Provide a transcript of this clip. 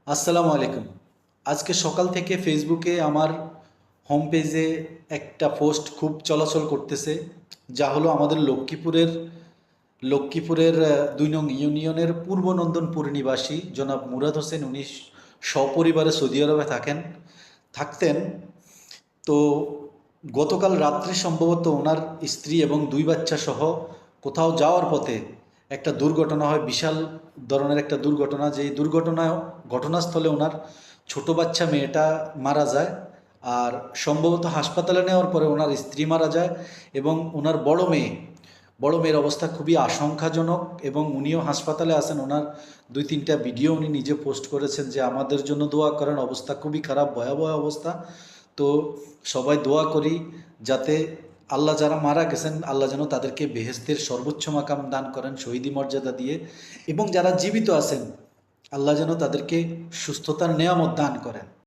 আসসালামু আলাইকুম। আজকে সকাল থেকে ফেসবুকে আমার হোম পেজে একটা পোস্ট খুব চলাচল করতেছে, যা হলো আমাদের লক্ষ্মীপুরের ২ নং ইউনিয়নের পূর্ব নন্দনপুর নিবাসী জনাব মুরাদ হোসেন। উনি সপরিবারে সৌদি আরবে থাকতেন। তো গতকাল রাত্রে সম্ভবত ওনার স্ত্রী এবং ২ বাচ্চা সহ কোথাও যাওয়ার পথে একটা দুর্ঘটনা হয়, বিশাল ধরনের একটা দুর্ঘটনা। যেই দুর্ঘটনায় ঘটনাস্থলে ওনার ছোট বাচ্চা মেয়েটা মারা যায়, আর সম্ভবত হাসপাতালে নেওয়ার পরে ওনার স্ত্রী মারা যায় এবং ওনার বড় মেয়ের অবস্থা খুবই আশঙ্কাজনক এবং উনিও হাসপাতালে আছেন। ওনার ২-৩টা ভিডিও উনি নিজে পোস্ট করেছেন যে আমাদের জন্য দোয়া করেন, অবস্থা খুবই খারাপ, ভয়াবহ অবস্থা। তো সবাই দোয়া করি যাতে আল্লাহ, যারা মারা গেছেন, আল্লাহ যেন তাদেরকে বেহেশতের সর্বোচ্চ মাকাম দান করেন শহীদি মর্যাদা দিয়ে, এবং যারা জীবিত আছেন আল্লাহ যেন তাদেরকে সুস্থতার নেয়ামত দান করেন।